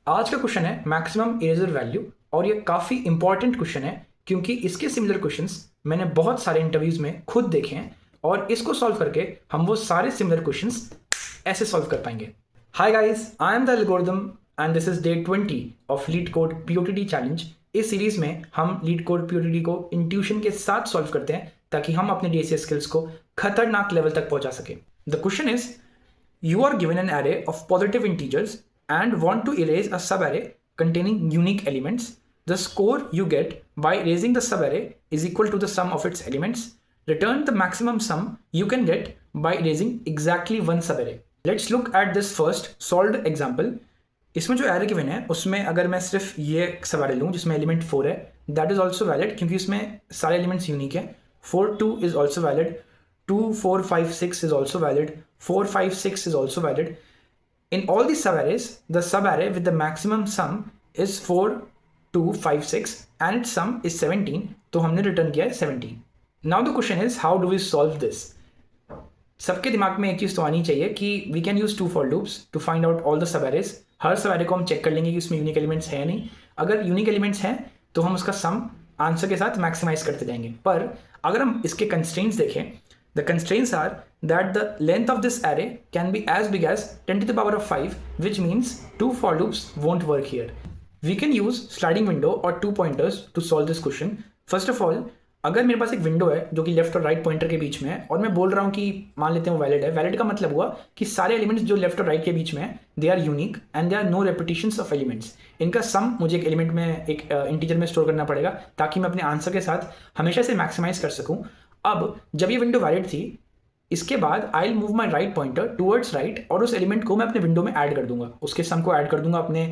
आज का क्वेश्चन है मैक्सिमम इरेजर वैल्यू और ये काफ़ी इंपॉर्टेंट क्वेश्चन है क्योंकि इसके सिमिलर क्वेश्चंस मैंने बहुत सारे इंटरव्यूज में खुद देखे हैं और इसको सॉल्व करके हम वो सारे सिमिलर क्वेश्चंस ऐसे सॉल्व कर पाएंगे। Hi guys, I am the algorithm and this is day 20 of LeetCode POTD challenge. इस सीरीज में हम लीड कोड पीओटीटी को इंट्यूशन के साथ सॉल्व करते हैं ताकि हम अपने डीएसए स्किल्स को खतरनाक लेवल तक पहुंचा सके। The question is, you are given an array of positive integers and want to erase a subarray containing unique elements. The score you get by erasing the subarray is equal to the sum of its elements. Return the maximum sum you can get by erasing exactly one subarray. Let's look at this first solved example. इसमें जो array given है उसमें अगर मैं सिर्फ ये subarray लूँ जिसमें element 4 है, that is also valid क्योंकि इसमें सारे elements unique है। 4 2 is also valid, 2 4 5 6 is also valid, 4 5 6 is also valid. In all these subarrays, the subarray with the maximum sum is 4 2 5 6 and its sum is 17, तो हमने return किया है 17. Now the question is, how do we solve this? सबके दिमाग में एक चीज़ तो आनी चाहिए कि we can use two for loops to find out all the subarrays. Her subarray को हम चेक कर लेंगे कि उसमें यूनिक एलिमेंट्स है नहीं। अगर यूनिक एलिमेंट्स हैं तो हम उसका सम आंसर के साथ मैक्सिमाइज करते जाएंगे। पर अगर हम इसके कंस्ट्रेंट्स देखें, the constraints are that the length of this array can be as big as 10 to the power of 5, which means two for loops won't work here. We can use sliding window or two pointers to solve this question. First of all, अगर मेरे पास एक window है जो कि left और write pointer के बीच में है और मैं बोल रहा हूँ कि मान लेते हैं वो वैलिड है। वैलिड का मतलब हुआ कि सारे एलिमेंट्स जो लेफ्ट और राइट के बीच में है they are unique and they are no repetitions of elements. इनका सम मुझे एक एलिमेंट में एक इंटीजर में स्टोर करना पड़ेगा ताकि मैं अपने आंसर के साथ हमेशा से मैक्सिमाइज कर सकूँ। अब जब ये विंडो वैलिड थी, इसके बाद I will move my write pointer towards right और उस एलिमेंट को मैं अपने विंडो में ऐड कर दूंगा, उसके सम को ऐड कर दूंगा अपने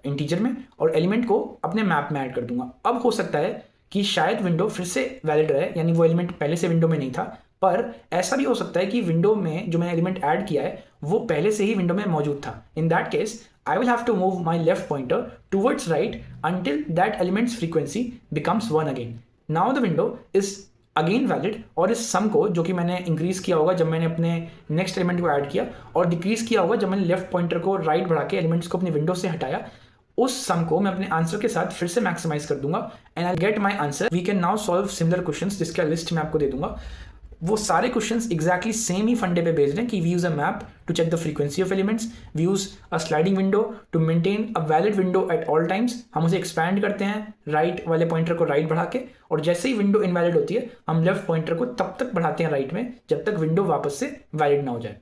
इंटीजर में और एलिमेंट को अपने मैप में ऐड कर दूंगा। अब हो सकता है कि शायद विंडो फिर से वैलिड रहे, यानी वो एलिमेंट पहले से विंडो में नहीं था, पर ऐसा भी हो सकता है कि विंडो में जो मैंने एलिमेंट ऐड किया है वो पहले से ही विंडो में मौजूद था। In that case I will have to move my left pointer towards right until that elements frequency becomes 1 again. Now the window is again valid और इस सम को जो कि मैंने इंक्रीज किया होगा जब मैंने अपने नेक्स्ट एलिमेंट को ऐड किया और डिक्रीज किया होगा जब मैंने लेफ्ट पॉइंटर को राइट बढ़ा के एलिमेंट्स को अपनी विंडो से हटाया, उस सम को मैं अपने आंसर के साथ फिर से मैक्सिमाइज कर दूंगा and I get my answer. We can now solve similar questions जिसका लिस्ट मैं आपको दे दूंगा। वो सारे क्वेश्चंस एग्जैक्टली सेम ही फंडे पे बेस्ड हैं कि we use a map to check the frequency of elements, we use a sliding window to maintain a valid window at all times. हम उसे एक्सपैंड करते हैं राइट वाले पॉइंटर को राइट बढ़ा के, और जैसे ही विंडो इनवैलिड होती है हम लेफ्ट पॉइंटर को तब तक बढ़ाते हैं राइट में जब तक विंडो वापस से वैलिड ना हो जाए।